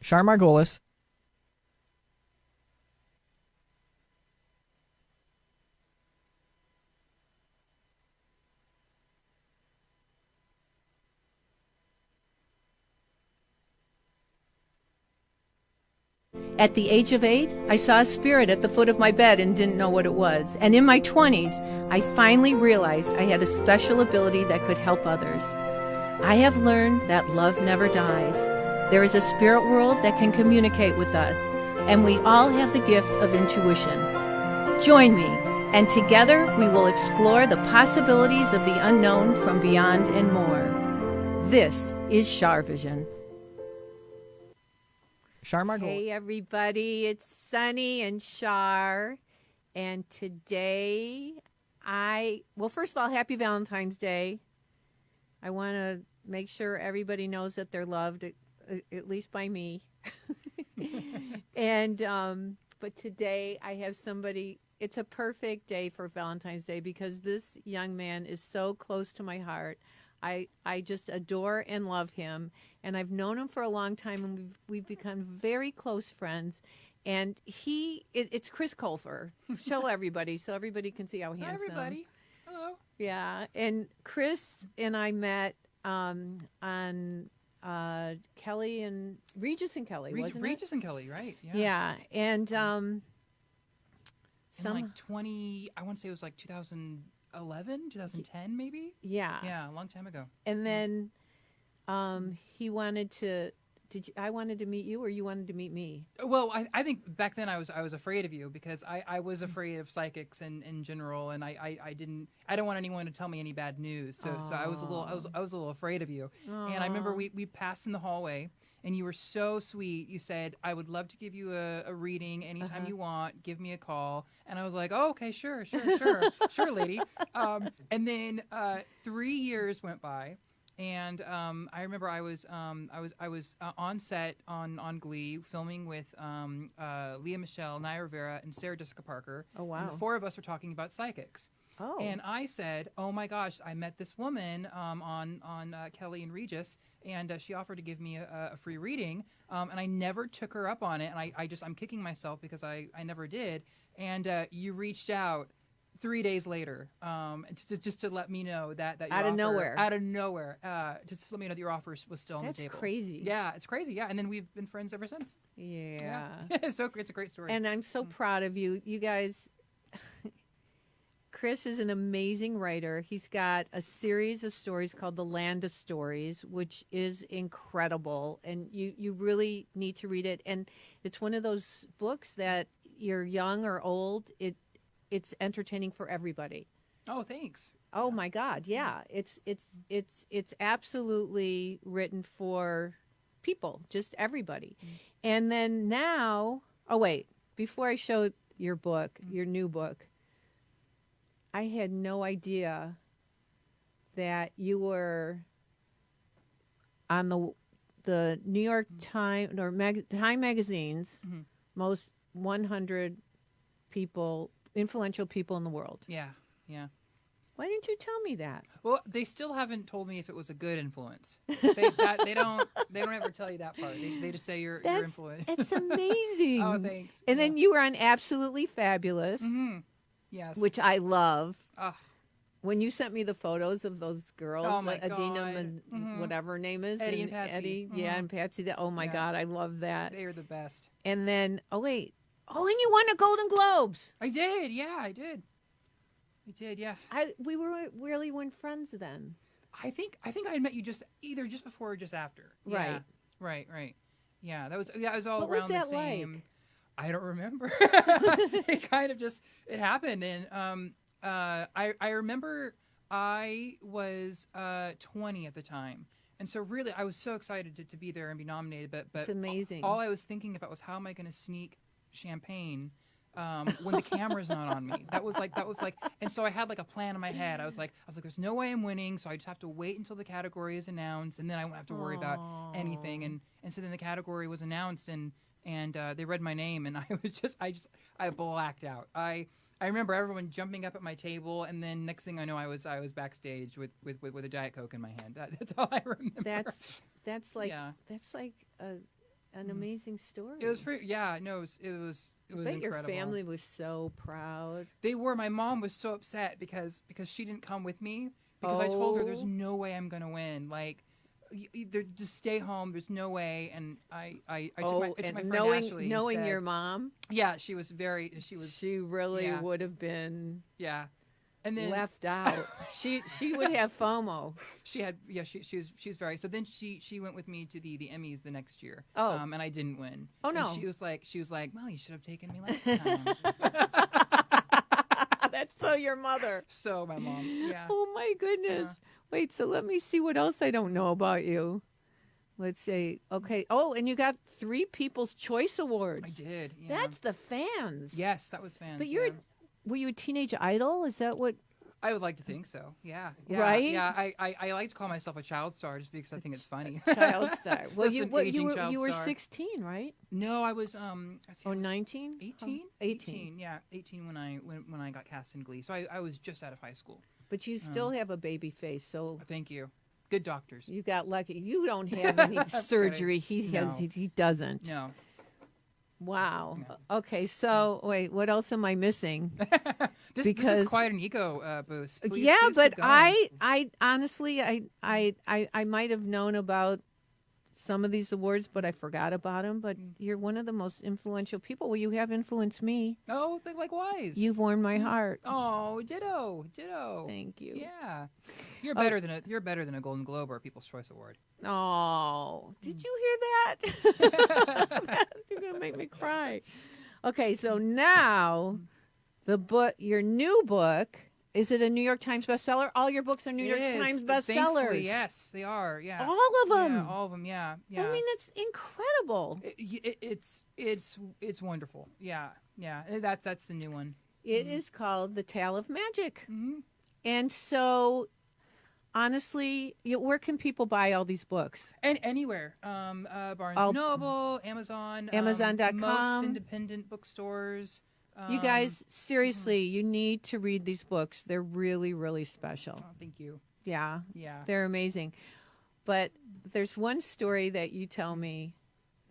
Char Margolis. At the age of 8, I saw a spirit at the foot of my bed and didn't know what it was. And in my 20s, I finally realized I had a special ability that could help others. I have learned that love never dies. There is a spirit world that can communicate with us, and we all have the gift of intuition. Join me, and together we will explore the possibilities of the unknown from beyond and more. This is Char Vision. Char Margolis. Hey everybody, it's Sunny and Char, and today well, first of all, happy Valentine's Day. I want to make sure everybody knows that they're loved, at least by me. And but today I have somebody. It's a perfect day for Valentine's Day because this young man is so close to my heart. I just adore and love him, and I've known him for a long time, and we've become very close friends. And it's Chris Colfer. Show everybody so everybody can see how handsome. Hi, everybody. Hello. Yeah, and Chris and I met on Kelly and Regis and Kelly, wasn't it? Regis and Kelly, right? Yeah, and in like 20, I want to say it was like 2011, 2010 maybe? Yeah, a long time ago. and then he wanted to. I wanted to meet you, or you wanted to meet me? Well, I think back then I was afraid of you because I was afraid of psychics in general, and I didn't want anyone to tell me any bad news, so I was a little afraid of you. Aww. And I remember we passed in the hallway, and you were so sweet. You said, "I would love to give you a reading anytime you want. Give me a call." And I was like, "Oh, okay, sure, sure, lady." And then 3 years went by. And I remember I was on set on Glee, filming with Leah Michele, Naya Rivera, and Sarah Jessica Parker. Oh, wow. And the four of us were talking about psychics. Oh. And I said, "Oh my gosh, I met this woman on Kelly and Regis, and she offered to give me a free reading, and I never took her up on it, and I'm kicking myself because I never did. And you reached out 3 days later, just to let me know that your out of offer, nowhere, just to let me know that your offer was still on the table. That's crazy. Yeah, it's crazy. Yeah, and then we've been friends ever since. Yeah. So it's a great story. And I'm so proud of you. You guys, Chris is an amazing writer. He's got a series of stories called The Land of Stories, which is incredible. And you really need to read it. And it's one of those books that you're young or old, it's entertaining for everybody. Oh, thanks. Oh my God, yeah. It's absolutely written for people, just everybody. And then now, oh wait, before I show your book, your new book, I had no idea that you were on the New York Times or Time Magazine's most 100 influential people in the world. Yeah. Why didn't you tell me that? Well, they still haven't told me if it was a good influence. They don't ever tell you that part. They just say you're influence. It's amazing. Oh, thanks. And then you were on Absolutely Fabulous. Mm-hmm. Yes. Which I love. Oh. When you sent me the photos of those girls, oh my Adina God. and whatever her name is, Eddie and Patsy. Eddie, and Patsy. Oh my God, I love that. They are the best. And then, and you won a Golden Globes. I did. Yeah, I did. Yeah. We really weren't friends then. I think I met you just before or just after. Right. Yeah. Right. Yeah, that was all what around was that the same. like? I don't remember. It kind of just happened, and I remember I was 20 at the time, and so really I was so excited to be there and be nominated. But it's amazing. All I was thinking about was how am I going to sneak champagne when the camera's not on me. That was like, and so I had like a plan in my head. I was like, there's no way I'm winning, so I just have to wait until the category is announced, and then I won't have to worry about anything. And so then the category was announced, and they read my name, and I blacked out. I remember everyone jumping up at my table, and then next thing I know, I was backstage with a Diet Coke in my hand. That's all I remember. That's like an amazing story. It was pretty. Yeah, no, it was I bet incredible. your family was so proud. They were. My mom was so upset because she didn't come with me because I told her there's no way I'm gonna win. Like, either just stay home. There's no way. And I took my friend Ashley knowing instead. your mom, Yeah, she really would have been and then left out. she would have FOMO. She's very. So then she went with me to the Emmys the next year. Oh. And I didn't win. Oh, no. And she was like, well, you should have taken me last time. That's so your mother. So my mom. Yeah. Oh my goodness. Wait, so let me see what else I don't know about you. Let's see. Okay. Oh, and you got 3 People's Choice Awards. I did. Yeah. That's the fans. Yes, that was fans. But were you a teenage idol? Is that what? I would like to think so. Yeah. Right? Yeah. I like to call myself a child star just because I think it's funny. Child star. Well, You were 16, right? No, I was 19? 18? 18. Yeah, 18 when I got cast in Glee. So I was just out of high school. But you still have a baby face, so Thank you. Good doctors. you got lucky. You don't have any surgery. He No. has. He doesn't. No. Wow. No. Okay, so wait, what else am I missing? This Because- is quite an ego boost. Please, Yeah, please but keep going. I honestly, I might have known about some of these awards, but I forgot about them. But you're one of the most influential people. Well, you have influenced me. Oh, likewise. You've warmed my heart. Oh, ditto. Thank you. Yeah. You're better than a Golden Globe or a People's Choice Award. Oh, did you hear that? You're gonna make me cry. Okay, so now your new book. Is it a New York Times bestseller? All your books are New York Times bestsellers. Yes, they are. Yeah. All of them. Yeah, all of them. Yeah. Yeah. I mean, it's incredible. It's wonderful. Yeah. Yeah. That's the new one. It is called The Tale of Magic. Mm-hmm. And so, honestly, where can people buy all these books? And anywhere, Barnes and Noble, Amazon, Amazon.com. most independent bookstores. You guys, seriously, you need to read these books. They're really, really special. Oh, thank you. Yeah. Yeah. They're amazing. But there's one story that you tell me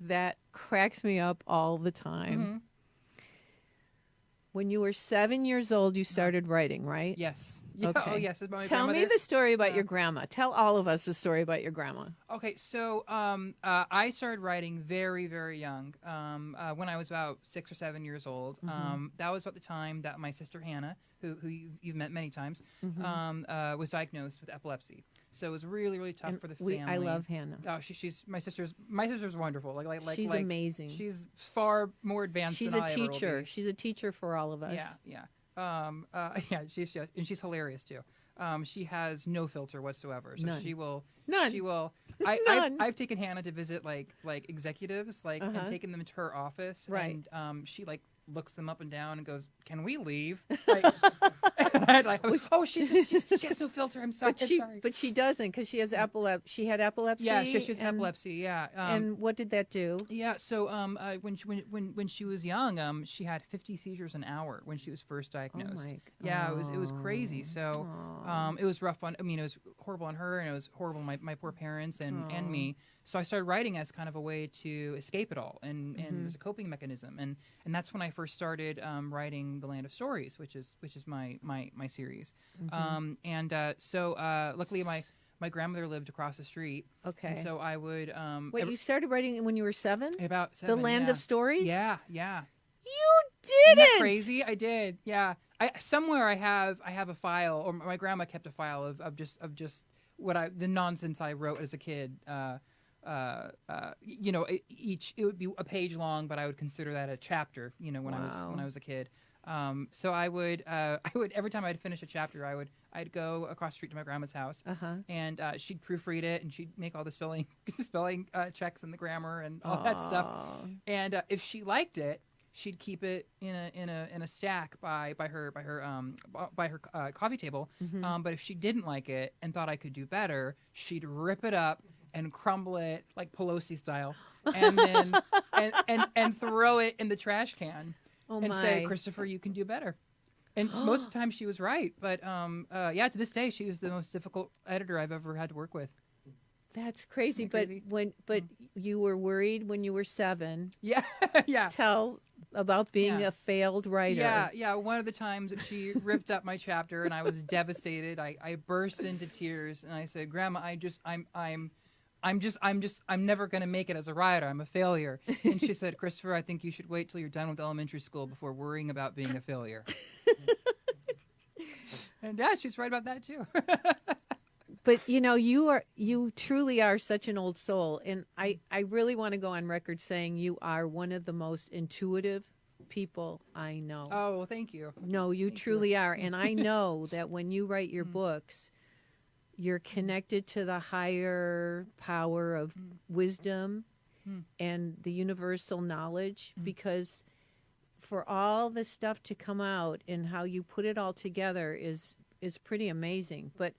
that cracks me up all the time. Mm-hmm. When you were 7 years old, you started writing, right? Yes. Yeah. Okay. Oh, yes. About my Tell me grandmother. the story about your grandma. Tell all of us the story about your grandma. Okay, so I started writing very, very young. When I was about 6 or 7 years old. That was about the time that my sister Hannah, who you've met many times, was diagnosed with epilepsy. So it was really, really tough for the family. I love Hannah. Oh, she's my sister's wonderful. Like She's amazing. She's far more advanced. She's than a I ever will teacher. be. She's a teacher for all of us. Yeah. Yeah. She's hilarious too. She has no filter whatsoever. So None. she will. None. She will. None. I've taken Hannah to visit like executives and taken them to her office. Right. And she looks them up and down and goes, "Can we leave?" And I she has no filter. I'm sorry. But she doesn't because she has epilepsy. She had epilepsy. Yeah, she has epilepsy. Yeah. And what did that do? Yeah, so when she was young, she had 50 seizures an hour when she was first diagnosed. Yeah, it was crazy. So it was rough on. I mean, it was horrible on her, and it was horrible on my poor parents and me. So I started writing as kind of a way to escape it all, and it was a coping mechanism. And that's when I first started writing The Land of Stories, which is my series. So luckily my grandmother lived across the street. Okay. And so I would. Wait, you started writing when you were 7? About 7. The Land of Stories? Yeah. You Isn't didn't. that crazy? I did. Yeah. Somewhere I have a file, or my grandma kept a file of just the nonsense I wrote as a kid. It would be a page long, but I would consider that a chapter. When I was a kid. So I would every time I'd finish a chapter, I'd go across the street to my grandma's house, and she'd proofread it, and she'd make all the spelling checks and the grammar and all that stuff. And if she liked it, she'd keep it in a stack by her coffee table. But if she didn't like it and thought I could do better, she'd rip it up and crumble it like Pelosi style, and then and throw it in the trash can. Say, Christopher, you can do better. And most of the time she was right. But to this day, she was the most difficult editor I've ever had to work with. That's crazy. Isn't that crazy? But you were worried when you were 7. Yeah, yeah. Tell about being Yeah. a failed writer. Yeah, yeah. One of the times she ripped up my chapter, and I was devastated. I burst into tears, and I said, "Grandma, I'm never gonna make it as a writer. I'm a failure." And she said, "Christopher, I think you should wait till you're done with elementary school before worrying about being a failure." And yeah, she's right about that too. But you truly are such an old soul, and I really want to go on record saying you are one of the most intuitive people I know. Oh, well, thank you. No, you truly are, and I know that when you write your books, you're connected to the higher power of wisdom and the universal knowledge, because for all this stuff to come out and how you put it all together is pretty amazing. But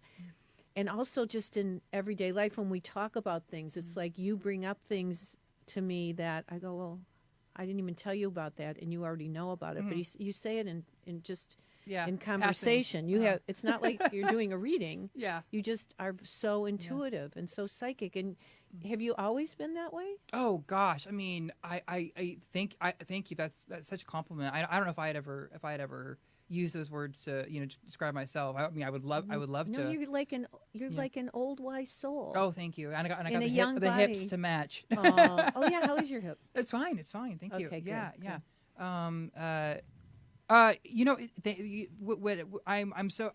and also just in everyday life when we talk about things, it's like you bring up things to me that I go, well, I didn't even tell you about that, and you already know about it. But you say it in just in conversation. Passing. You have, it's not like you're doing a reading. Yeah. You just are so intuitive and so psychic. And have you always been that way? Oh gosh, I mean, I thank you. That's such a compliment. I don't know if I had ever used those words to describe myself. I mean, I would love No, to. you're like an old wise soul. Oh, thank you. And I got In a the, young the hips body. to match. Oh yeah, how is your hip? It's fine. It's fine. Thank you. Okay, good, Yeah, good. yeah.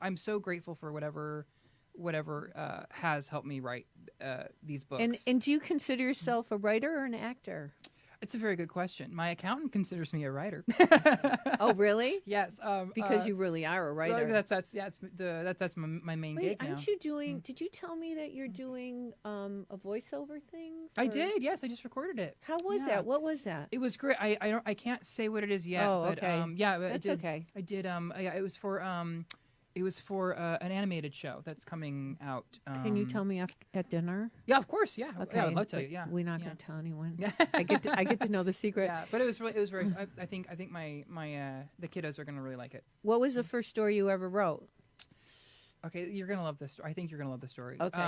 I'm so grateful for whatever has helped me write these books. And do you consider yourself a writer or an actor? It's a very good question. My accountant considers me a writer. Oh, really? Yes, Because you really are a writer. well, that's my main Wait, gig now. aren't you doing? Did you tell me that you're doing a voiceover thing? I did. Yes, I just recorded it. How was Yeah. that? What was that? It was great. I can't say what it is yet. Oh, but, okay. Yeah, That's okay. I did. Yeah, it was for an animated show that's coming out. Can you tell me at dinner? Yeah, of course. Yeah. Okay, Yeah, I'd love to. but Yeah. we're not yeah. going to tell anyone. I get to know the secret. Yeah, but it was very. I think my the kiddos are gonna really like it. What was the first story you ever wrote? Okay, you're gonna love this story. I think you're gonna love the story. Okay.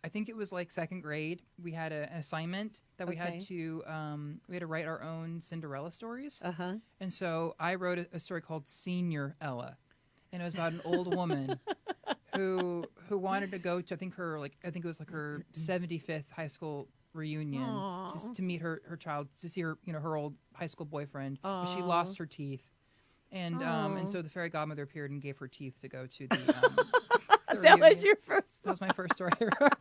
I think it was like second grade. We had an assignment that we Okay. had to write our own Cinderella stories. Uh-huh. And so I wrote a story called Senior Ella, and it was about an old woman who wanted to go to I think it was like her 75th high school reunion Aw. just to meet her child, to see her her old high school boyfriend. But she Aw. lost her teeth. And Aw. so the fairy godmother appeared and gave her teeth to go to the the That was reunion. your first That was my first story I wrote.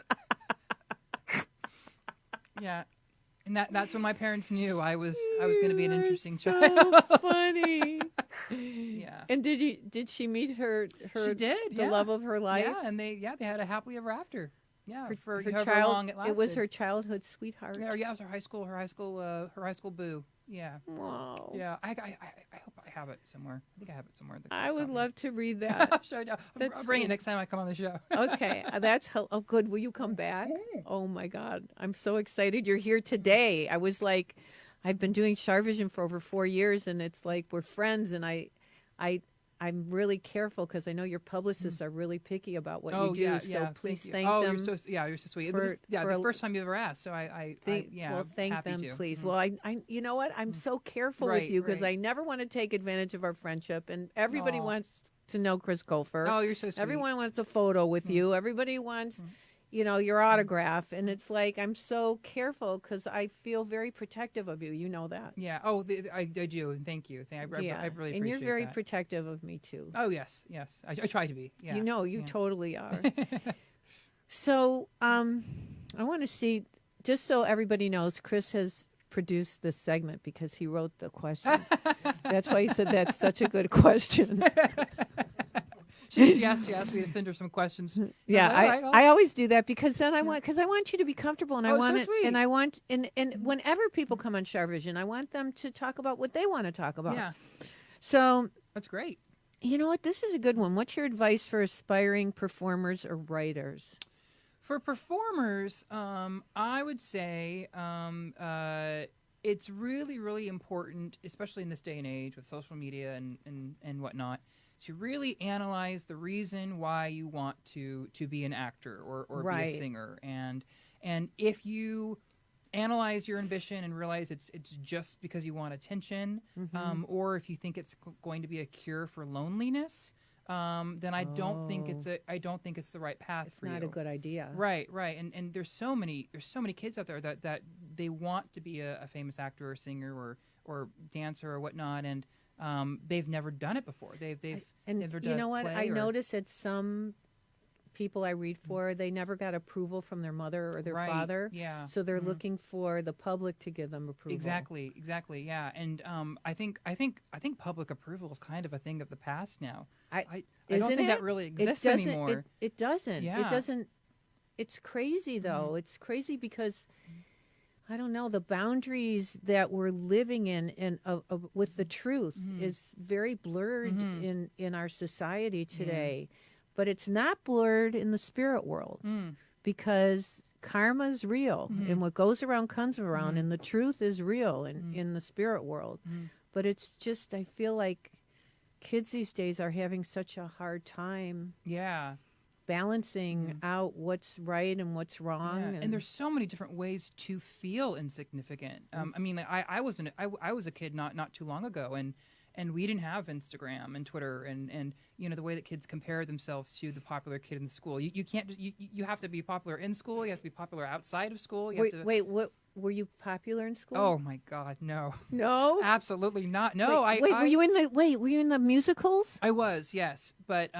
Yeah. And that's when my parents knew I was going to be an You are interesting so child. funny. Yeah. And did she meet her She did. the yeah. love of her life? Yeah, and they had a happily ever after. Yeah, for her however child, long it lasted. it was her childhood sweetheart. Yeah, it was her high school boo. Yeah. Wow. Yeah. I hope I have it somewhere. I think I have it somewhere. I would copy. love to read that. Sure, I'll That's bring it next time I come on the show. Okay, oh good. Will you come back? Oh my God, I'm so excited you're here today. I was like, I've been doing Char Vision for over 4 years, and it's like we're friends, and I'm really careful because I know your publicists are really picky about what you do. Yeah, so yeah, please you. thank Oh, them. you're so sweet. for- The first time you ever asked, so I Thank I'm happy them, to. please. Mhm. Well, I you know what? I'm so careful Right, with you because right. I never want to take advantage of our friendship, and everybody Aw. wants to know Chris Colfer. Oh, you're so sweet. Everyone wants a photo with you. Everybody wants, your autograph, and it's like I'm so careful because I feel very protective of you. You know that. Yeah. Oh, I do. And thank you. I really Yeah, appreciate and you're very that. protective of me too. Oh yes. I try to be. Yeah. You yeah. totally are. So, I want to see, just so everybody knows, Chris has produced this segment because he wrote the questions. That's why he said that's such a good question. She asked me to send her some questions. Yeah, I was like, all right, I always do that because then I want you to be comfortable, and I Oh, want so it, sweet. and I want and whenever people come on Char Vision, I want them to talk about what they want to talk about. Yeah, So, that's great. you know what? This is a good one. What's your advice for aspiring performers or writers? For performers, I would say it's really, really important, especially in this day and age with social media and whatnot, to really analyze the reason why you want to be an actor or be a singer, and if you analyze your ambition and realize it's just because you want attention, or if you think it's going to be a cure for loneliness, then I don't think it's the right path for you. It's not a good idea. Right. And there's so many kids out there that they want to be a famous actor or singer or dancer or whatnot, and they've never done it before. They've never done. You know what? I noticed that some people I read for, they never got approval from their mother or their father. Yeah. So they're looking for the public to give them approval. Exactly. Yeah. And I think public approval is kind of a thing of the past now. I don't think that really exists anymore. It doesn't. Yeah. It doesn't. It's crazy though. It's crazy because I don't know, the boundaries that we're living in and with the truth is very blurred in our society today. Yeah. But it's not blurred in the spirit world because karma is real and what goes around comes around and the truth is real in the spirit world. But it's just, I feel like kids these days are having such a hard time balancing out what's right and what's wrong. Yeah. And there's so many different ways to feel insignificant. I mean, like, I was a kid not too long ago, and we didn't have Instagram and Twitter and you know the way that kids compare themselves to the popular kid in the school. You can't you have to be popular in school. You have to be popular outside of school. Wait, what were you popular in school? Oh my God, no, absolutely not. No, were you in the musicals? I was, yes, but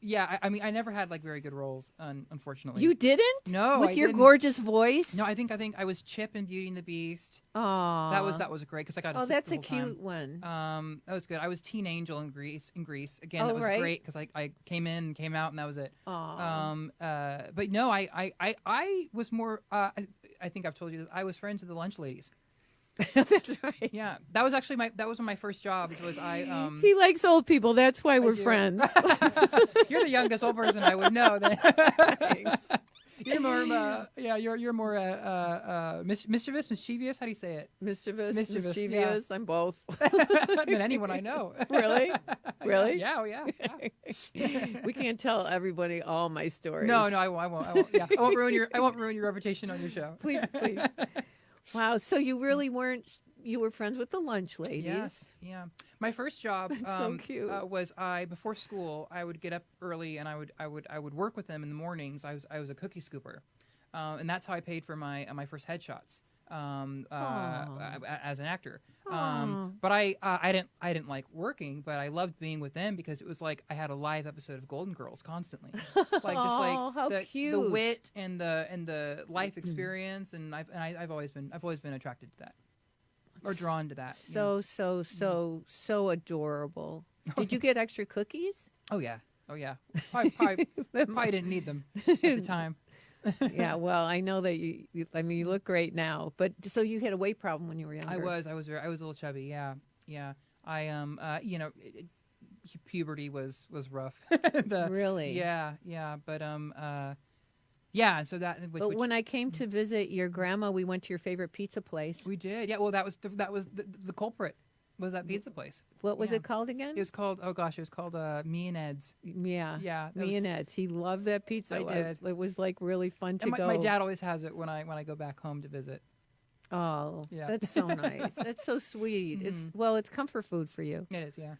yeah, I mean, I never had like very good roles, unfortunately. You didn't? No, with your gorgeous voice. No, I think I was Chip in Beauty and the Beast. Oh, that was great because I got. Oh, that's a cute one. That was good. I was Teen Angel in Grease. Again, that was great because I came in and came out and that was it. But no, I was more. I think I've told you this. I was friends with the lunch ladies. That's right. Yeah, that was actually one of my first jobs. He likes old people. That's why we're friends. You're the youngest old person I would know. Thanks. You're more, you're more mischievous. How do you say it? Mischievous. Yeah. I'm both. Than anyone I know. Really? Yeah. We can't tell everybody all my stories. No, I won't. Yeah, I won't ruin your reputation on your show. Please. Wow. So you really weren't. You were friends with the lunch ladies. Yes. Yeah. My first job so cute. Was before school I would get up early and I would work with them in the mornings. I was a cookie scooper, and that's how I paid for my first headshots as an actor. But I didn't like working, but I loved being with them because it was like I had a live episode of Golden Girls constantly, like just like how cute. The wit and the life experience, and I've always been attracted to that. Or drawn to that. So adorable. Did you get extra cookies? Oh yeah. Probably didn't need them at the time. Yeah, well, I know that you look great now, but so you had a weight problem when you were younger. I was a little chubby. Yeah. Puberty was rough. Really? Yeah. But yeah, so that. When I came to visit your grandma, we went to your favorite pizza place. We did. Yeah. Well, that was the culprit. Was that pizza place? What was it called again? It was called Me and Ed's. Yeah. Me and Ed's. He loved that pizza. I did. It was like really fun to go. My dad always has it when I go back home to visit. Oh, yeah. That's so nice. That's so sweet. It's comfort food for you. It is, yeah.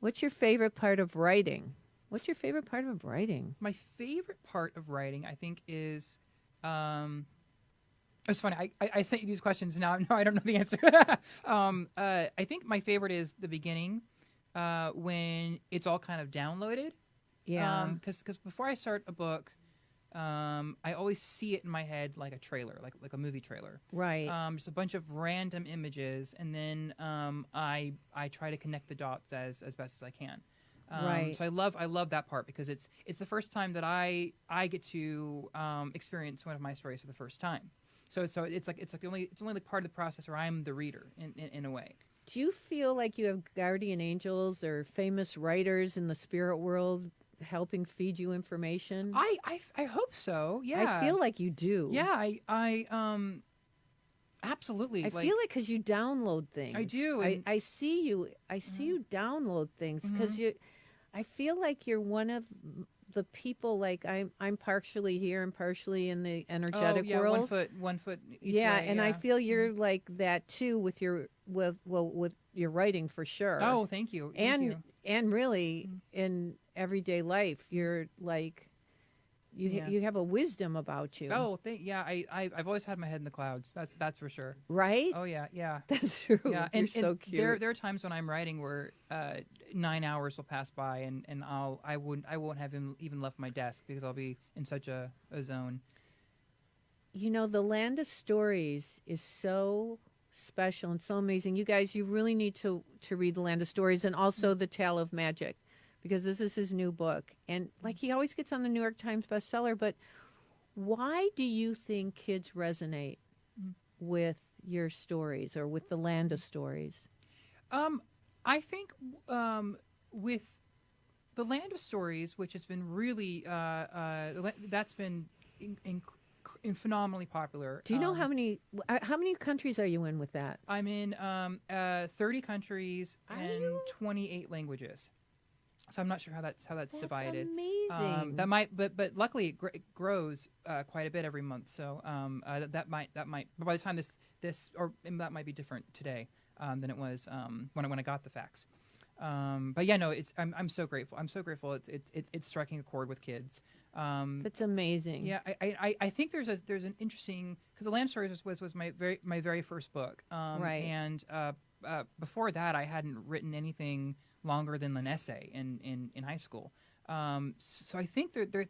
What's your favorite part of writing? My favorite part of writing, I think, is. It's funny. I sent you these questions now. No, I don't know the answer. I think my favorite is the beginning, when it's all kind of downloaded. Yeah. Because before I start a book, I always see it in my head like a trailer, like a movie trailer. Right. Just a bunch of random images, and then I try to connect the dots as best as I can. Right. So I love that part because it's the first time that I get to experience one of my stories for the first time. So it's only like part of the process where I'm the reader in a way. Do you feel like you have guardian angels or famous writers in the spirit world helping feed you information? I hope so. Yeah. I feel like you do. Yeah. Absolutely. I feel like because you download things. I do. I see you. I see you download things because I feel like you're one of the people. Like I'm partially here and partially in the energetic world. One foot each yeah, way. and I feel you're like that too with your with your writing for sure. Oh, thank you. Thank you. And really in everyday life, you're like. You have a wisdom about you. Oh, I've always had my head in the clouds. That's for sure. Right? Oh yeah. That's true. Yeah, You're so cute. There are times when I'm writing where 9 hours will pass by and I won't have even left my desk because I'll be in such a zone. You know, the Land of Stories is so special and so amazing. You guys, you really need to read the Land of Stories and also the Tale of Magic. Because this is his new book. And like he always gets on the New York Times bestseller, but why do you think kids resonate with your stories or with the Land of Stories? I think with the Land of Stories, which has been really, that's been phenomenally popular. Do you know how many countries are you in with that? I'm in 30 countries and 28 languages. So I'm not sure how that's divided. Amazing. That might, but luckily it grows quite a bit every month. So that might. But by the time this or that might be different today than it was when I got the facts. But yeah, no, I'm so grateful. I'm so grateful. It's striking a chord with kids. That's amazing. Yeah, I think there's an interesting because the Land Stories was my very first book. Right. And before that, I hadn't written anything longer than an essay in high school. So I think there's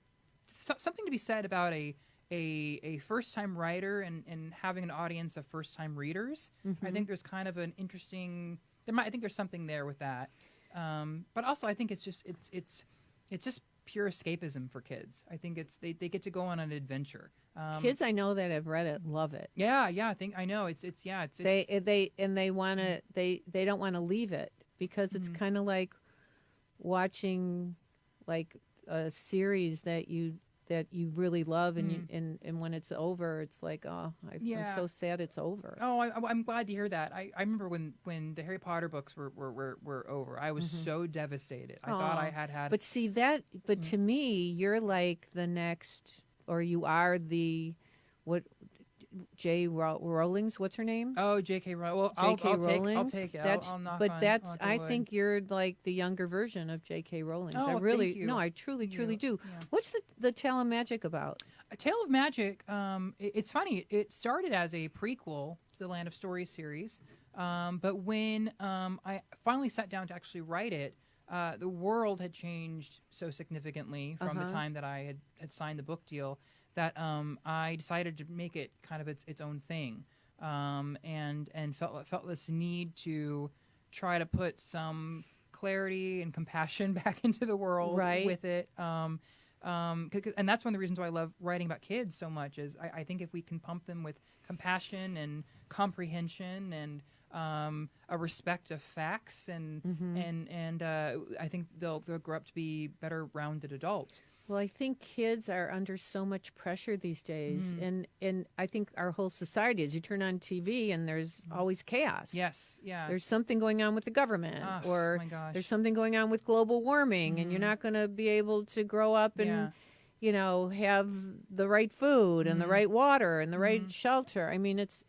something to be said about a first time writer and having an audience of first time readers. Mm-hmm. I think there's kind of an interesting. I think there's something there with that. But also I think it's just pure escapism for kids. I think they get to go on an adventure. Kids I know that have read it love it. Yeah. I know it's they want to they don't want to leave it because it's kind of like watching like a series that you really love and when it's over it's like I'm so sad it's over. Oh, I'm glad to hear that. I remember when the Harry Potter books were over. I was so devastated. I thought I had. But see that. But to me, you're like the next, or you are the what? Rowling's, what's her name? Oh, J.K. Rowling. Well, I'll take it. I'll knock on I wood. think you're like the younger version of J.K. Rowling. Oh, I really, thank you. no, I truly do. Yeah. What's the Tale of Magic about? A Tale of Magic. It's funny. It started as a prequel to the Land of Stories series, but when I finally sat down to actually write it, the world had changed so significantly from the time that I had signed the book deal that I decided to make it kind of its own thing, and felt this need to try to put some clarity and compassion back into the world with it. And that's one of the reasons why I love writing about kids so much is I think if we can pump them with compassion and comprehension and a respect of facts and I think they'll grow up to be better rounded adults. Well, I think kids are under so much pressure these days, and I think our whole society is. You turn on TV and there's always chaos. Yes, yeah. There's something going on with the government, or there's something going on with global warming, and you're not going to be able to grow up and, have the right food and the right water and the right shelter. I mean, it's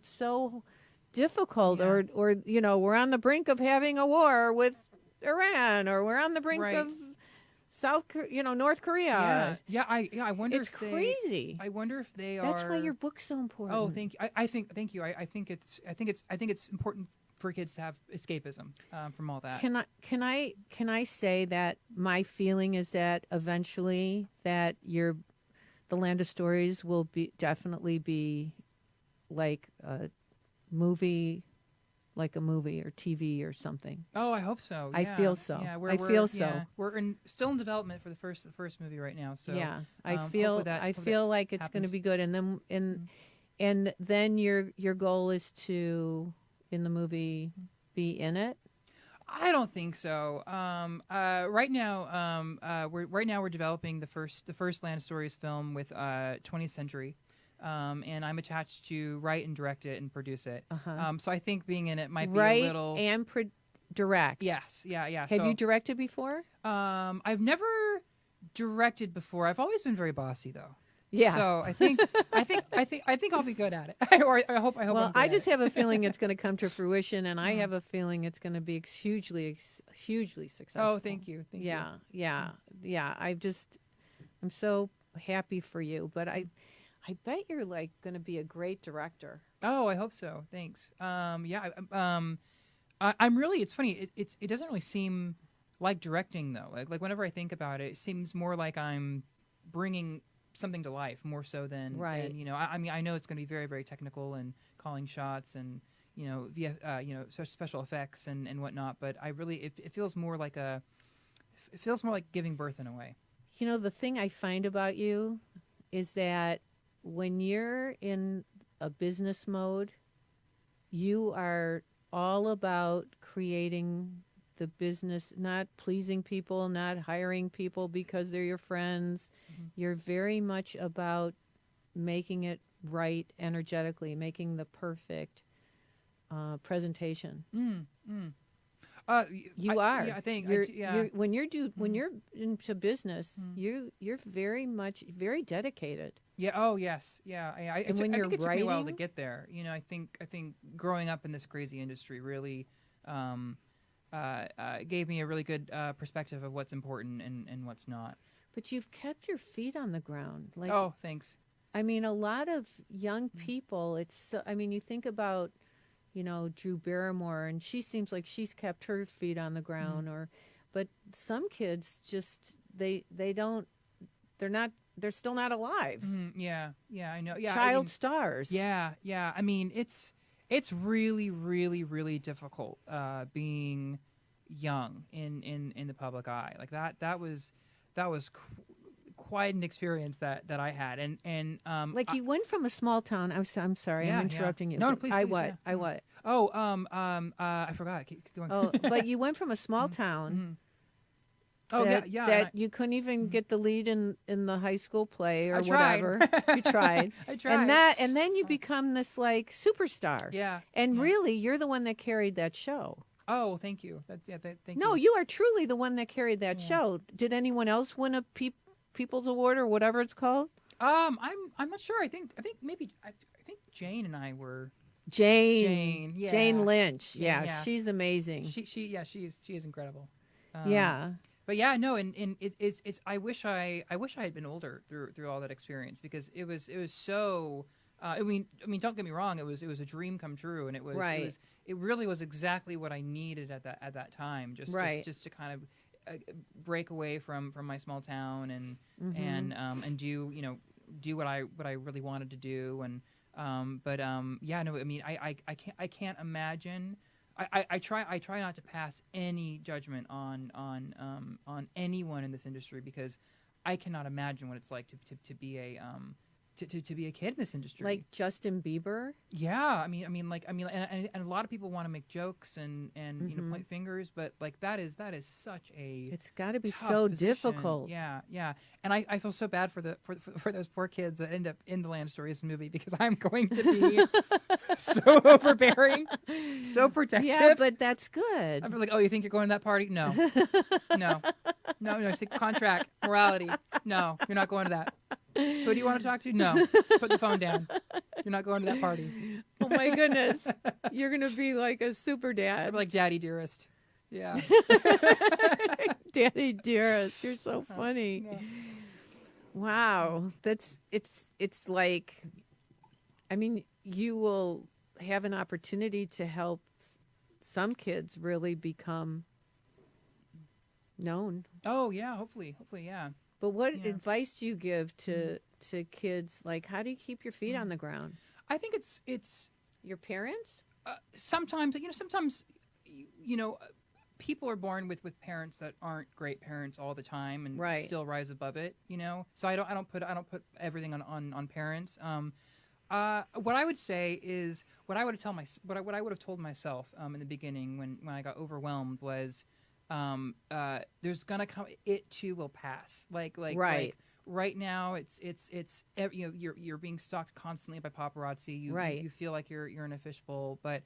so difficult, or we're on the brink of having a war with Iran, or we're on the brink of North Korea. Yeah. I wonder. It's crazy. I wonder if they are. That's why your book's so important. Oh, thank you. Thank you. I think it's important for kids to have escapism from all that. Can I say that my feeling is that eventually that the Land of Stories will definitely be like a movie. Like a movie or TV or something. Oh, I hope so. I feel so. Yeah, I feel so. Yeah, we're still in development for the first movie right now. So yeah, I feel like it's going to be good. And then your goal is to in the movie be in it. I don't think so. Right now we're developing the first Land of Stories film with 20th Century. and I'm attached to write and direct it and produce it. Uh-huh. So I think being in it might be Write a little. and direct. Yes, yeah. Have So, you directed before? I've never directed before. I've always been very bossy though. Yeah. So I think I'll be good at it. Or I hope. Well, I'm good I at just it. have a feeling it's going to come to fruition, and I have a feeling it's going to be hugely successful. Oh, thank you. Thank you. Yeah. I'm so happy for you, but I bet you're like going to be a great director. Oh, I hope so. Thanks. I'm really. It's funny. It doesn't really seem like directing though. Like whenever I think about it, it seems more like I'm bringing something to life more so than Right. than, I mean, I know it's going to be very, very technical and calling shots and via special effects and whatnot. But I really it feels more like giving birth in a way. The thing I find about you is that when you're in a business mode, you are all about creating the business, not pleasing people, not hiring people because they're your friends. Mm-hmm. You're very much about making it right energetically, making the perfect presentation. You are. Yeah, I think. When you're into business, you're very dedicated. Yeah. Oh, yes. Yeah. I And when I you're think it took me a while to writing- get there. I think growing up in this crazy industry really gave me a really good perspective of what's important and what's not. But you've kept your feet on the ground. Like, Oh, thanks. I mean, a lot of young people, you think about, Drew Barrymore, and she seems like she's kept her feet on the ground, but some kids just, they're still not alive. Yeah, I know. Yeah, Child stars. Yeah. I mean, it's really, really, really difficult being young in the public eye. Like that was quite an experience that I had. And Like you went from a small town. I'm sorry, I'm interrupting you. No, but please. I Yeah. what? Oh, I forgot. Keep going. Oh, but you went from a small town. Oh, that, yeah. That you couldn't even get the lead in the high school play or I tried. whatever. You tried. I tried. And then you become this like superstar. Yeah. And really, you're the one that carried that show. Oh, well, thank you. Thank you. No, you are truly the one that carried that show. Did anyone else win a People's Award or whatever it's called? I'm not sure. I think maybe I think Jane and I were. Jane. Yeah. Jane Lynch. Jane, Yeah, yeah. she's amazing. She is incredible. Yeah. But yeah, no, and it's I wish I had been older through all that experience, because it was so. I mean, don't get me wrong. It was a dream come true, and it really was exactly what I needed at that time. Just to kind of break away from my small town and do what I really wanted to do. And yeah, no, I mean, I can't imagine. I try not to pass any judgment on anyone in this industry, because I cannot imagine what it's like to be a to be a kid in this industry. Like Justin Bieber? Yeah, I mean, and a lot of people want to make jokes and point fingers, but like that is such a It's got to be tough so position. difficult. Yeah, and I feel so bad for those poor kids that end up in the Land Stories movie, because I'm going to be so overbearing, so protective. Yeah, but that's good. I'm like, oh, you think you're going to that party? No, no. It's a contract, morality. No, you're not going to that. Who do you want to talk to? No. Put the phone down. You're not going to that party. Oh my goodness. You're going to be like a super dad. I'm like Daddy Dearest. Yeah. Daddy Dearest. You're so funny. Yeah. Wow. It's like, I mean, you will have an opportunity to help some kids really become known. Oh, yeah. Hopefully, yeah. But what advice do you give to kids? Like, how do you keep your feet on the ground? I think it's Your parents? sometimes people are born with parents that aren't great parents all the time and still rise above it. So I don't put everything on parents. What I would say is what I would have told myself in the beginning when I got overwhelmed was. There's gonna come. It too will pass. Like right now you're being stalked constantly by paparazzi. You feel like you're in a fishbowl. But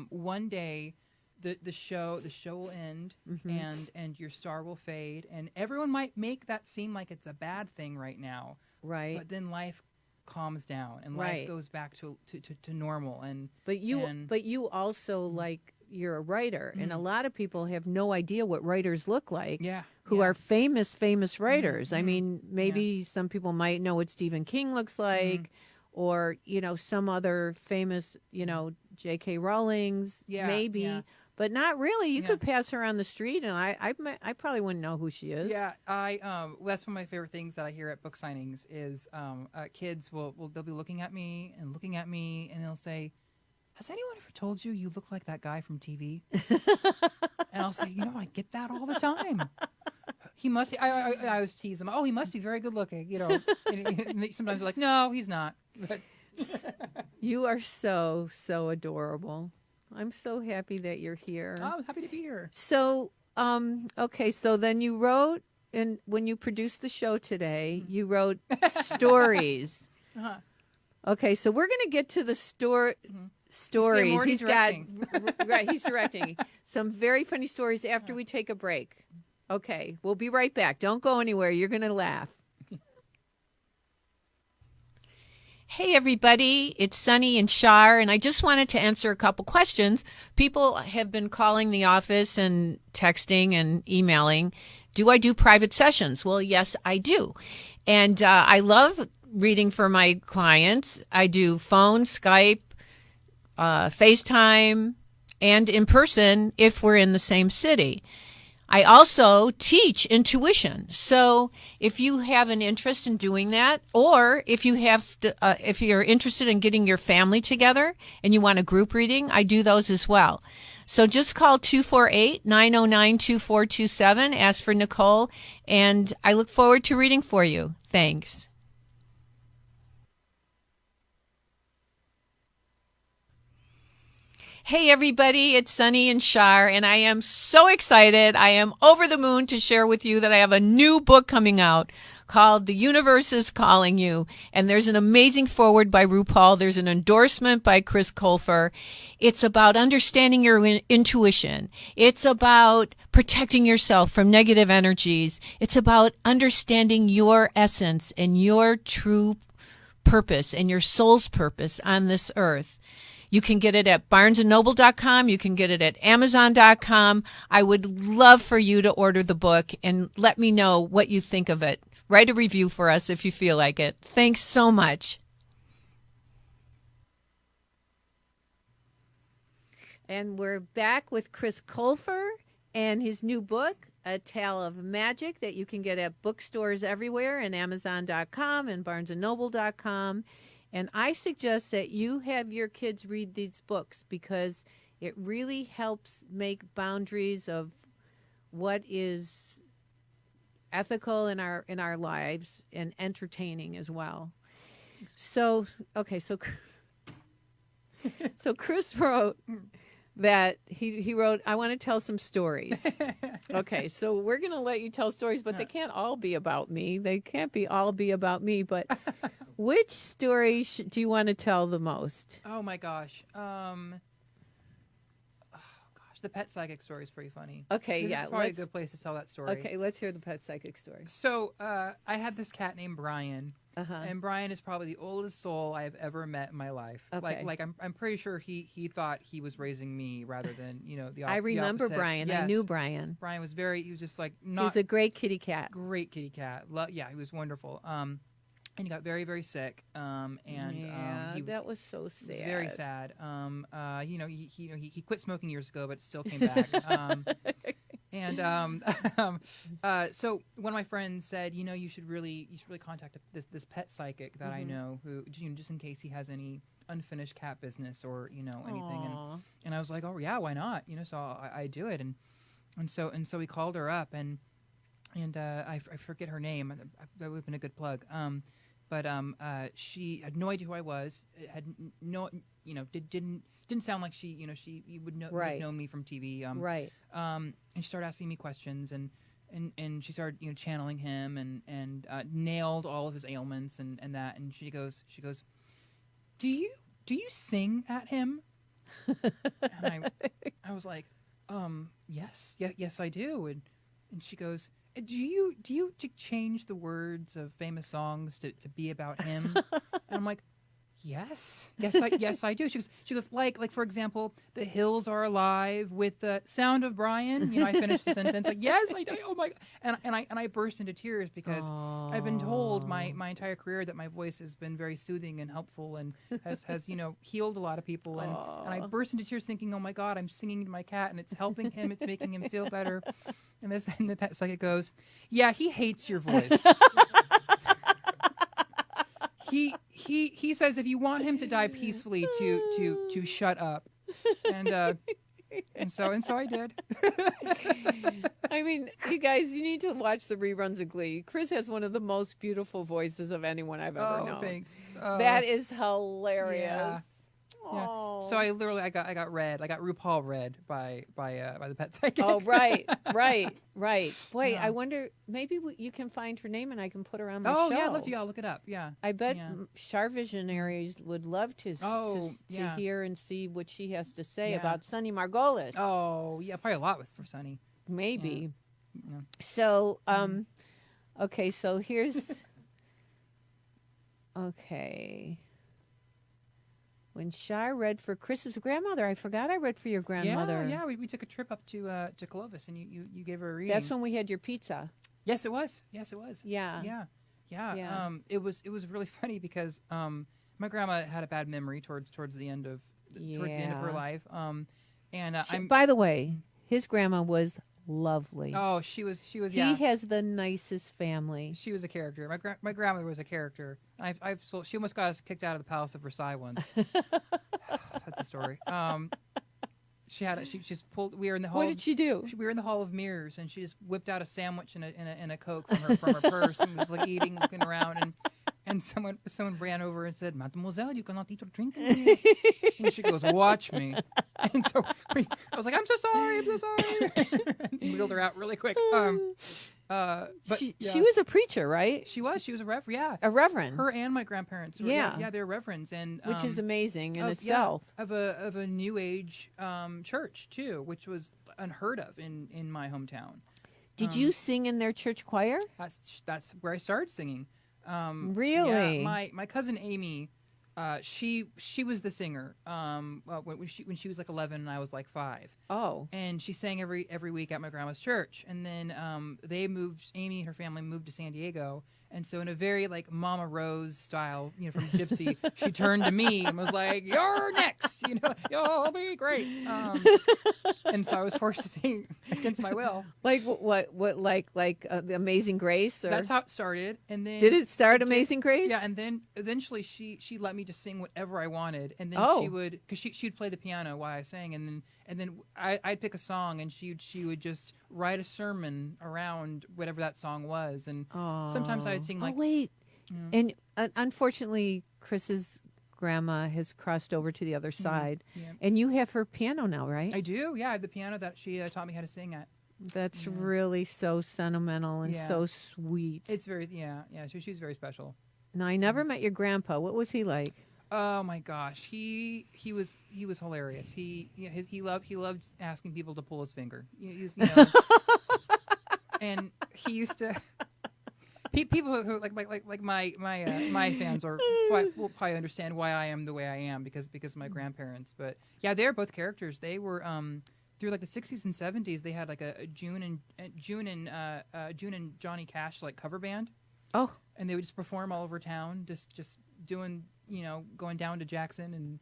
one day, the show will end, and your star will fade, and everyone might make that seem like it's a bad thing right now. Right. But then life calms down and life goes back to normal. And but you also like. You're a writer, and a lot of people have no idea what writers look like. Yeah, who are famous writers. I mean, maybe some people might know what Stephen King looks like, or some other famous, J.K. Rowling's, maybe, but not really. You could pass her on the street, and I probably wouldn't know who she is. Yeah, that's one of my favorite things that I hear at book signings is kids they'll be looking at me, and they'll say, "Has anyone ever told you you look like that guy from TV?" And I'll say, I get that all the time. He must. I always tease him. Oh, he must be very good looking. And sometimes they're like, "No, he's not." But you are so adorable. I'm so happy that you're here. Oh, I'm happy to be here. So, okay. So then you wrote, and when you produced the show today, you wrote stories. Okay, so we're going to get to the stories. He's directing. He's directing some very funny stories after we take a break. Okay, we'll be right back. Don't go anywhere. You're going to laugh. Hey, everybody. It's Sunny and Shar, and I just wanted to answer a couple questions. People have been calling the office and texting and emailing. Do I do private sessions? Well, yes, I do. And I love reading for my clients. I do phone, Skype, FaceTime, and in person if we're in the same city. I also teach intuition. So if you have an interest in doing that, or if you're interested in getting your family together and you want a group reading, I do those as well. So just call 248-909-2427, ask for Nicole, and I look forward to reading for you. Thanks. Hey, everybody, it's Sunny and Shar, and I am so excited. I am over the moon to share with you that I have a new book coming out called The Universe is Calling You, and there's an amazing foreword by RuPaul. There's an endorsement by Chris Colfer. It's about understanding your intuition. It's about protecting yourself from negative energies. It's about understanding your essence and your true purpose and your soul's purpose on this earth. You can get it at barnesandnoble.com. You can get it at amazon.com. I would love for you to order the book and let me know what you think of it. Write a review for us if you feel like it. Thanks so much. And we're back with Chris Colfer and his new book, A Tale of Magic, that you can get at bookstores everywhere and amazon.com and barnesandnoble.com. And I suggest that you have your kids read these books because it really helps make boundaries of what is ethical in our lives and entertaining as well. So Chris wrote that he wrote, I want to tell some stories. Okay, so we're going to let you tell stories, but they can't all be about me. They can't all be about me, but which story do you want to tell the most? Oh my gosh. The pet psychic story is pretty funny. Okay, This is probably a good place to tell that story. Okay, let's hear the pet psychic story. So I had this cat named Brian. And Brian is probably the oldest soul I have ever met in my life. Okay. Like I'm pretty sure he thought he was raising me rather than the I remember opposite. Brian. Yes. I knew Brian. Brian was he was just like He was a great kitty cat. Great kitty cat. Yeah, he was wonderful. And he got very, very sick. That was so sad. It was very sad. He quit smoking years ago, but still came back. So one of my friends said, you should really contact this pet psychic that I know, who just in case he has any unfinished cat business or anything. And I was like, oh yeah, why not? So I do it. And so we called her up and I forget her name. That would have been a good plug. But she had no idea who I was. Had no, didn't sound like she would know, have known me from TV. Right. And she started asking me questions, and and she started channeling him and nailed all of his ailments and that. And she goes, do you sing at him? And I was like, yes I do. And she goes, do you change the words of famous songs to be about him? And I'm like, yes I do. She goes like for example, The Hills Are Alive with the Sound of Brian. I finished the sentence like, yes I do. Oh my God. And I burst into tears because I've been told my entire career that my voice has been very soothing and helpful and has healed a lot of people, and I burst into tears thinking, oh my God, I'm singing to my cat and it's helping him, it's making him feel better. And the pet psychic goes, yeah, he hates your voice. He says if you want him to die peacefully, to shut up, and so I did. I mean, you guys, you need to watch the reruns of Glee. Chris has one of the most beautiful voices of anyone I've ever known. Thanks. That is hilarious. Yeah. Yeah. So I literally I got RuPaul read by the pet psychic. Oh, right. Boy, Yeah. I wonder, maybe you can find her name and I can put her on my show. Oh yeah, I'd love to. Yeah, I'll look it up. Yeah. I bet Shar Visionaries would love to hear and see what she has to say about Sonny Margolis. Oh yeah, probably a lot for Sonny. Maybe. Yeah. So, okay, so here's, okay. When Shar read for Chris's grandmother, I forgot I read for your grandmother. Yeah, we took a trip up to Clovis, and you gave her a reading. That's when we had your pizza. Yes, it was. Yeah. Yeah. It was really funny because my grandma had a bad memory towards the end of her life. By the way, his grandma was lovely. Oh, she was. He has the nicest family. She was a character. My grandmother was a character. She almost got us kicked out of the Palace of Versailles once. That's a story. She just pulled. We were in the hall. What did she do? We were in the Hall of Mirrors, and she just whipped out a sandwich and a Coke from her purse, and was like eating, looking around, and someone ran over and said, "Mademoiselle, you cannot eat or drink." And she goes, "Watch me." And so I was like, I'm so sorry. And wheeled her out really quick. But she was a preacher, right? She was a reverend. Yeah, a reverend. Her and my grandparents. They're reverends, and which is amazing in itself. Of a New Age church too, which was unheard of in my hometown. Did you sing in their church choir? That's where I started singing. Really? Yeah, my cousin Amy, she was the singer. When she was like 11 and I was like 5. Oh. And she sang every week at my grandma's church. And then Amy and her family moved to San Diego. And so in a very like Mama Rose style, from Gypsy, she turned to me and was like, "You're next. You'll be great." And so I was forced to sing against my will. Like what The Amazing Grace? Or? That's how it started. And then did it start Amazing Grace? Yeah, and then eventually she let me just sing whatever I wanted, and then she would, because she'd play the piano while I sang, and then I'd pick a song, and she would just write a sermon around whatever that song was, and sometimes I'd sing like. Oh wait, and unfortunately, Chris's grandma has crossed over to the other side, and you have her piano now, right? I do. Yeah, I have the piano that she taught me how to sing at. That's really so sentimental and so sweet. It's very she's very special. Now, I never met your grandpa. What was he like? Oh my gosh, he was hilarious. He loved asking people to pull his finger. And he used to. People who like my fans will probably understand why I am the way I am because of my grandparents. But yeah, they're both characters. They were through like the 60s and 70s. They had like a June and Johnny Cash like cover band. Oh. And they would just perform all over town, just doing, going down to Jackson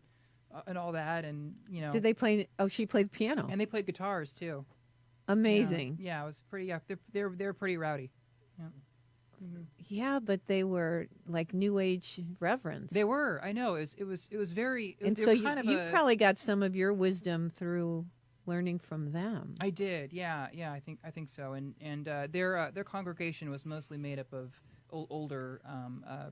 and all that, and Did they play? Oh, she played piano, and they played guitars too. Amazing. Yeah, it was pretty. Yeah, they're pretty rowdy. Yeah. Mm-hmm. Yeah, but they were like New Age reverends. They were. I know. It was very. And so you probably got some of your wisdom through learning from them. I did. Yeah. I think so. And their congregation was mostly made up of older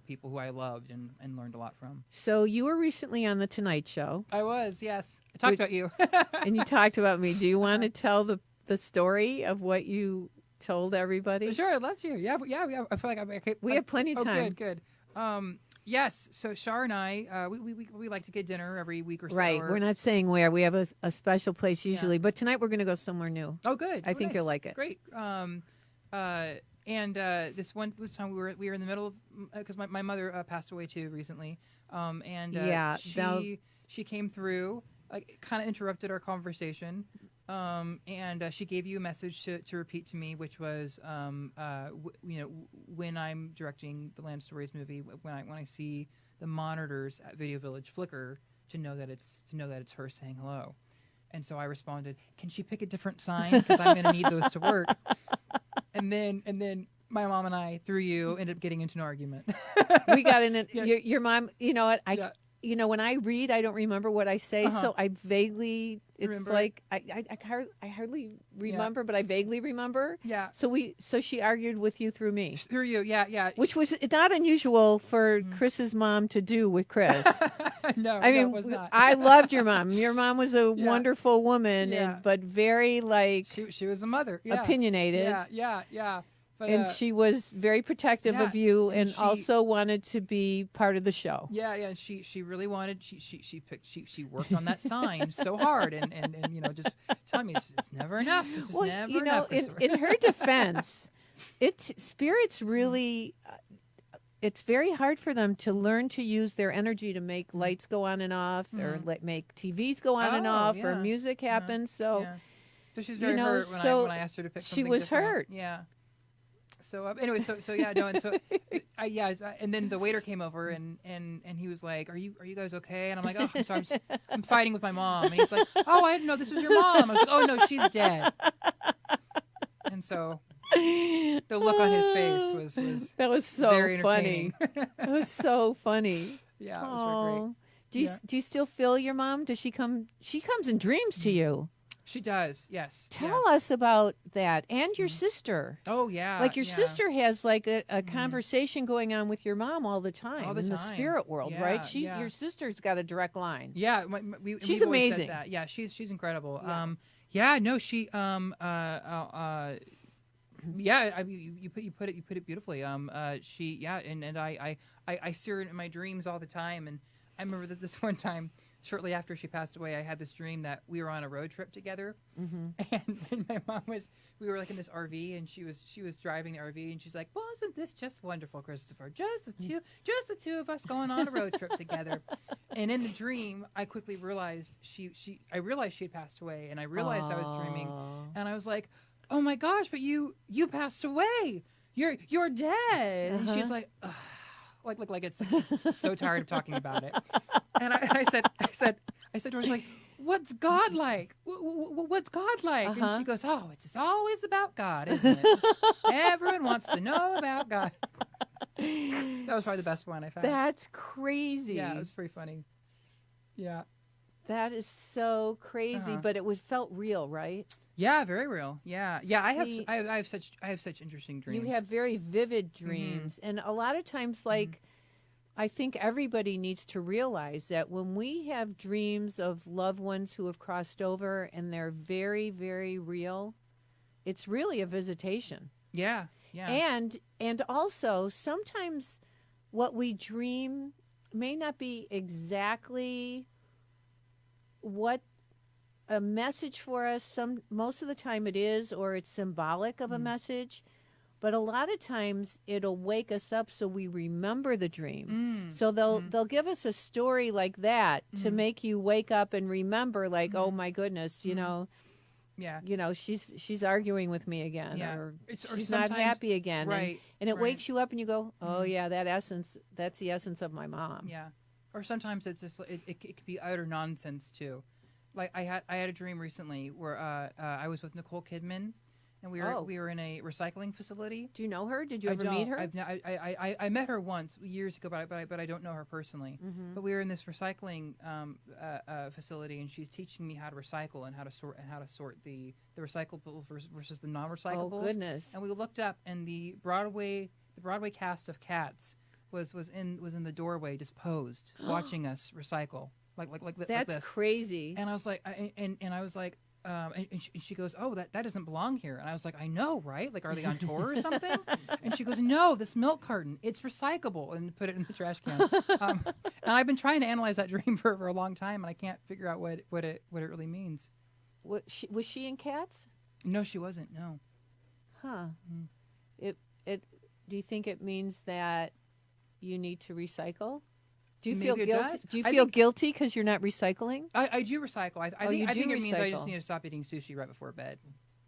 people who I loved and learned a lot from. So you were recently on The Tonight Show. I was, yes. I talked about you. And you talked about me. Do you want to tell the story of what you told everybody? Sure, I'd love to. Yeah, I feel like I'm okay. We have plenty of time. Good. Yes. So Shar and I, we like to get dinner every week or so. Right. We're not saying where. We have a special place usually, but tonight we're going to go somewhere new. Oh, good. I think nice. you'll like it. Great. This time we were in the middle of because my mother passed away too recently. She came through, kind of interrupted our conversation. And she gave you a message to repeat to me, which was, when I'm directing the Land Stories movie, when I see the monitors at Video Village flicker, to know that it's her saying hello. And so I responded, "Can she pick a different sign? Because I'm going to need those to work." And then my mom and I, through you, ended up getting into an argument. We got in it. Yeah. Your mom, you know what? When I read, I don't remember what I say, so I vaguely. It's remember? Like I hardly remember, but I vaguely remember. Yeah. So she argued with you through me. Through you, yeah. Which was not unusual for Chris's mom to do with Chris. No, it was not. I loved your mom. Your mom was a wonderful woman, but very she was a mother, opinionated. Yeah. But, and she was very protective of you, and she also wanted to be part of the show. Yeah. And she really wanted. She worked on that sign so hard, and just telling me it's never enough. It's just never enough. In her defense, spirits really. It's very hard for them to learn to use their energy to make lights go on and off, or make TVs go on and off, or music happen. So she's very hurt when I asked her to pick something she was different. hurt. Yeah. So anyway, and then the waiter came over and he was like, "Are you guys okay?" And I'm like, "Oh, I'm sorry, I'm fighting with my mom." And he's like, "Oh, I didn't know this was your mom." I was like, "Oh no, she's dead." And so the look on his face was that was so very funny. It was so funny. Yeah, it was very great. Do you still feel your mom? Does she come? She comes in dreams to you. She does, yes. Tell us about that, and your sister. Oh yeah, like your sister has like a conversation going on with your mom all the time in the spirit world, right? Your sister's got a direct line. Yeah, she's amazing. Said that. Yeah, she's incredible. Yeah. You put it beautifully. I see her in my dreams all the time, and I remember that this one time. Shortly after she passed away, I had this dream that we were on a road trip together, and my mom we were like in this RV, and she was driving the RV, and she's like, "Well, isn't this just wonderful, Christopher? Just the two of us going on a road trip together." And in the dream, I quickly realized I realized she had passed away, and I realized I was dreaming, and I was like, "Oh my gosh, but you passed away. You're dead." And she was like, ugh. Like it's just so tired of talking about it. And I said to her, I was like, "What's God like? What's God like?" And she goes, "Oh, it's always about God, isn't it? Everyone wants to know about God." That was probably the best one I found. That's crazy. Yeah, it was pretty funny. Yeah. That is so crazy, but it felt real, right? Yeah, very real. Yeah. See, I have such interesting dreams. You have very vivid dreams, and a lot of times, I think everybody needs to realize that when we have dreams of loved ones who have crossed over and they're very, very real, it's really a visitation. Yeah. And also sometimes what we dream may not be exactly what a message for us. Most of the time it is, or it's symbolic of a message, but a lot of times it'll wake us up so we remember the dream. So they'll give us a story like that to make you wake up and remember, oh my goodness, you know, she's arguing with me again, or she's not happy again, right? And it wakes you up and you go, oh yeah, that's the essence of my mom. Yeah. Or sometimes it's just it could be utter nonsense too. Like I had a dream recently where I was with Nicole Kidman, and we were in a recycling facility. Do you know her? Did you ever meet her? I met her once years ago, but I don't know her personally. But we were in this recycling facility, and she's teaching me how to recycle and how to sort the recyclables versus the non-recyclables. Oh goodness! And we looked up, and the Broadway cast of Cats was in the doorway, just posed, watching us recycle, like this. That's crazy. And I was like, I was like, and she goes, "Oh, that doesn't belong here." And I was like, "I know, right? Like, are they on tour or something?" And she goes, "No, this milk carton, it's recyclable," and put it in the trash can. And I've been trying to analyze that dream for a long time, and I can't figure out what it really means. Was she in Cats? No, she wasn't. No. Huh. It do you think it means that you need to recycle? Do you feel Maybe it guilty? does. Do you I feel think- guilty because you're not recycling? I do recycle. I you think do it means I just recycle. need to stop eating sushi right before bed.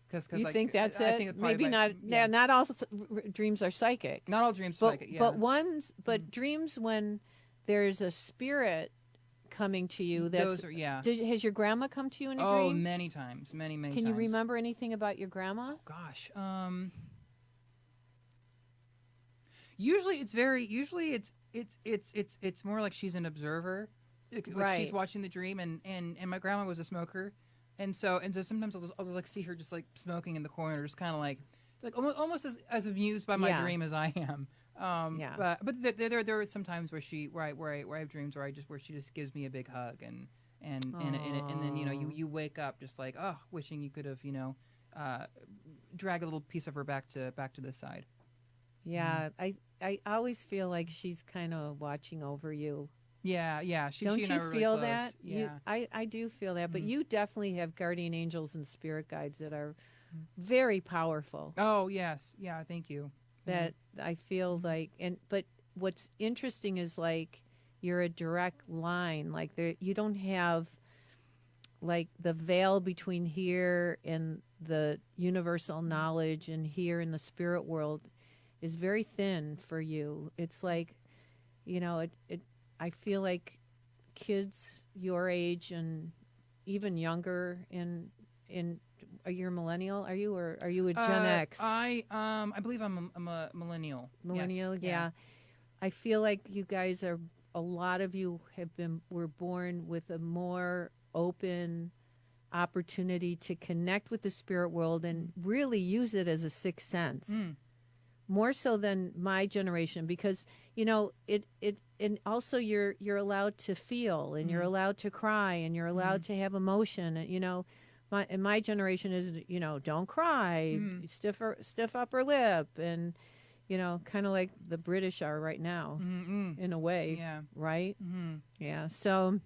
Because You think that's I it? think it's probably Maybe not. Yeah, not all dreams are psychic. Not all dreams But like it. Yeah. but dreams when there's a spirit coming to you. That's Those are has your grandma come to you in a Oh, dream? many times, many times. Can you remember anything about your grandma? Oh gosh. Usually it's more like she's an observer. Like Right. she's watching the dream, and my grandma was a smoker, and so sometimes I'll just like see her just like smoking in the corner, just kind of like almost as amused by my Yeah. dream as I am. Yeah. But there are some times where I have dreams where she just gives me a big hug and then you wake up just like, oh, wishing you could have drag a little piece of her back to this side. Yeah, I always feel like she's kind of watching over you. Yeah. Don't she and I you were really feel close. that? Yeah. I do feel that, but you definitely have guardian angels and spirit guides that are very powerful. Oh yes. Yeah. Thank you. That I feel like, but what's interesting is like you're a direct line. Like you don't have like the veil between here and the universal knowledge and here in the spirit world is very thin for you. It's like, I feel like kids your age and even younger are you a millennial? Are you, or are you a Gen X? I believe I'm a millennial. Millennial, Yes. yeah. I feel like you guys a lot of you were born with a more open opportunity to connect with the spirit world and really use it as a sixth sense. More so than my generation, because it and also you're allowed to feel and you're allowed to cry and you're allowed to have emotion. And my generation is don't cry, stiff upper lip, and kind of like the British are right now in a way, right? Yeah. So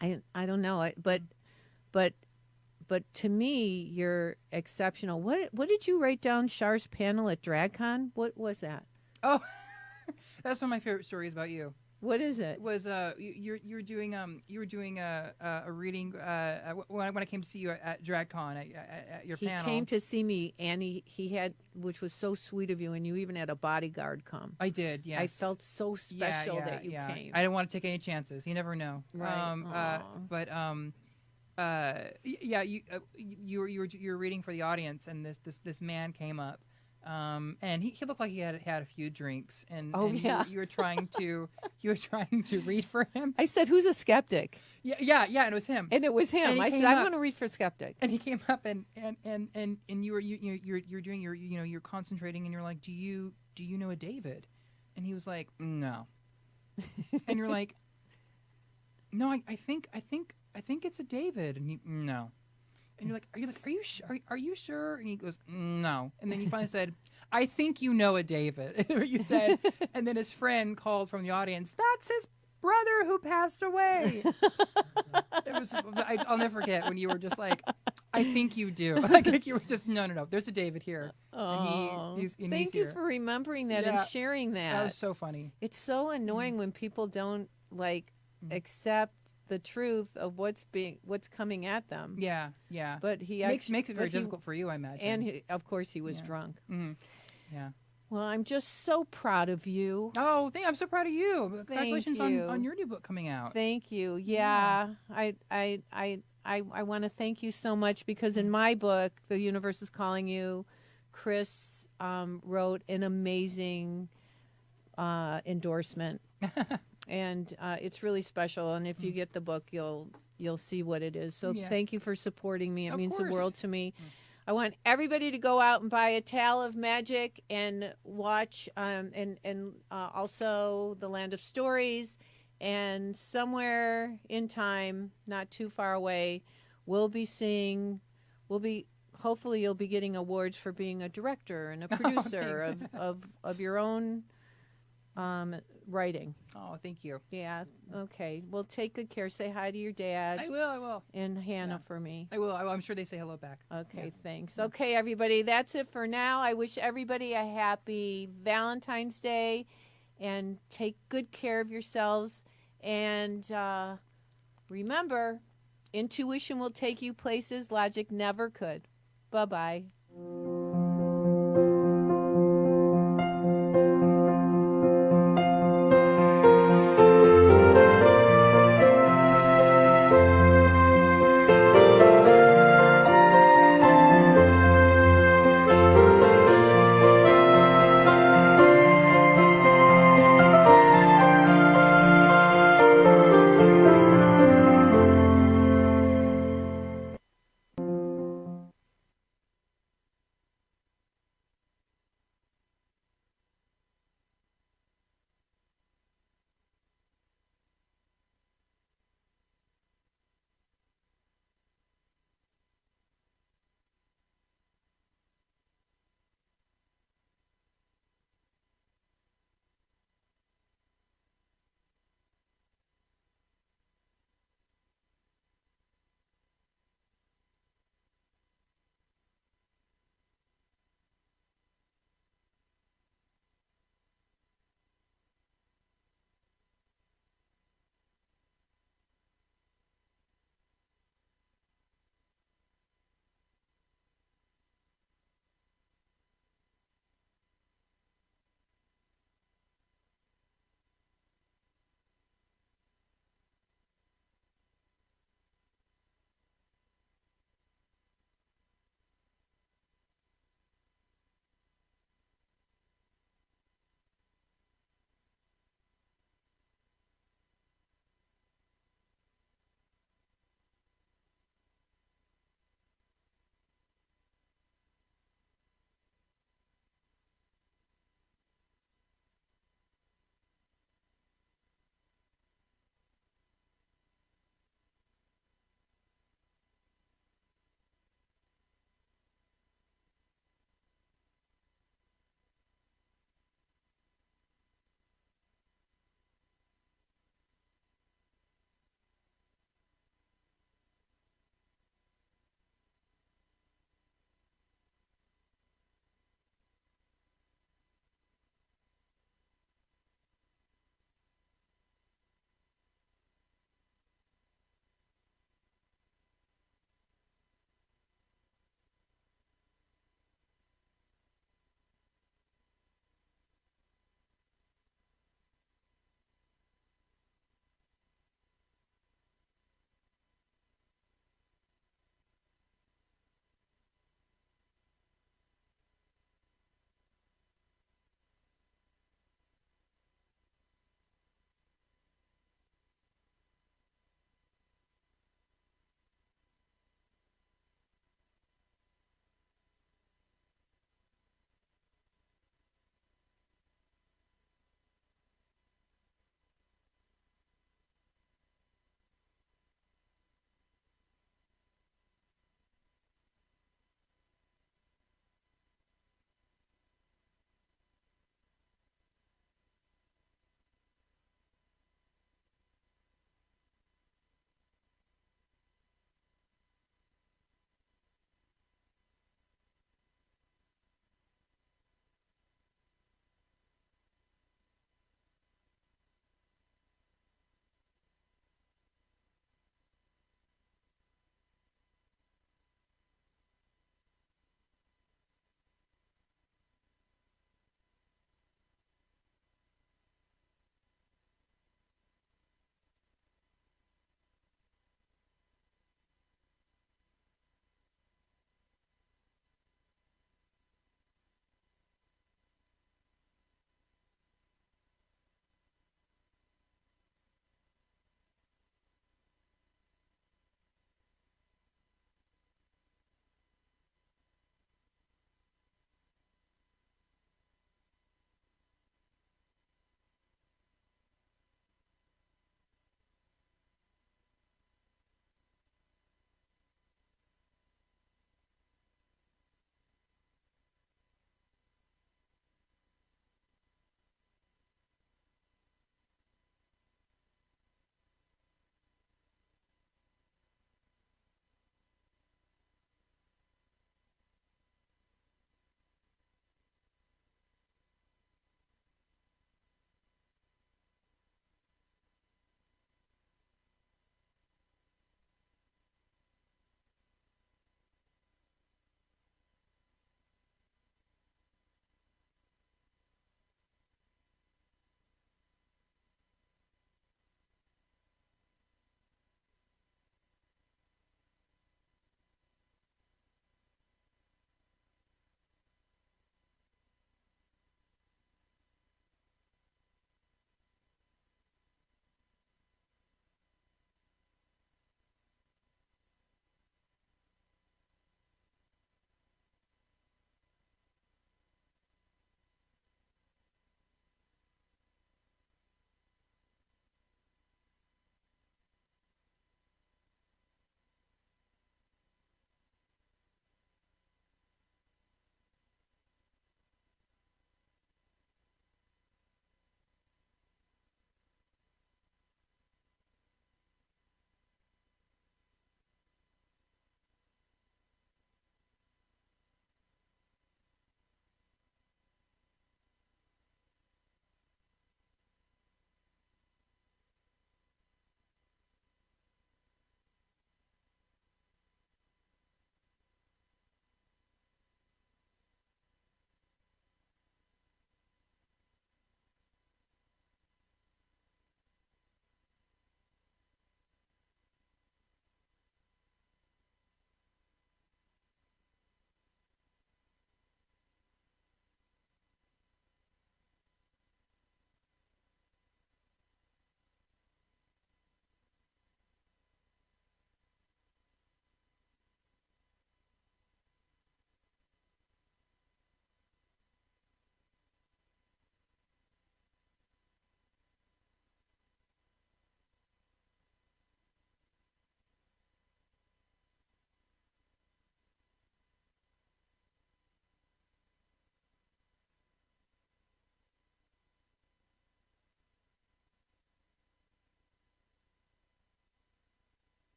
I don't know, but to me, you're exceptional. What did you write down? Char's panel at DragCon? What was that? Oh, that's one of my favorite stories about you. What is it? It was you were doing a reading when I came to see you at DragCon at your panel. He came to see me, and he had, which was so sweet of you, and you even had a bodyguard come. I did, yes. I felt so special that you came. I didn't want to take any chances. You never know. Right. You were reading for the audience, and this man came up, and he looked like he had a few drinks, and you were trying to read for him. I said, "Who's a skeptic?" Yeah, and it was him. And it was him. I said, "I want to read for skeptic." And he came up and you're doing you're concentrating, and you're like, do you know a David? And he was like, no. And you're like, no, I think it's a David. And he, no. And you're like, are you sure? And he goes, no. And then he finally said, I think you know a David. You said, and then his friend called from the audience, that's his brother who passed away. It was, I'll never forget when you were just like, I think you do. Like you were just, no. There's a David here. Oh, and thank you for remembering that and sharing that. That was so funny. It's so annoying when people don't accept the truth of what's coming at them. Yeah. But he makes it very difficult for you, I imagine. And of course he was drunk. Mm-hmm. Yeah. Well, I'm just so proud of you. Oh, I'm so proud of you. Congratulations you. on your new book coming out. Thank you. Yeah. I want to thank you so much, because in my book, The Universe is Calling You, Chris wrote an amazing endorsement. And it's really special. And if you get the book, you'll see what it is. So thank you for supporting me. It means the world to me. I want everybody to go out and buy A Tale of Magic and watch, and also The Land of Stories. And somewhere in time, not too far away, we'll be seeing, hopefully you'll be getting awards for being a director and a producer of your own writing. Oh, thank you. Yeah. Okay. Well, take good care. Say hi to your dad. I will. And Hannah for me. I will. I'm sure they say hello back. Okay, thanks. Okay, everybody, that's it for now. I wish everybody a happy Valentine's Day, and take good care of yourselves. And remember, intuition will take you places logic never could. Bye-bye.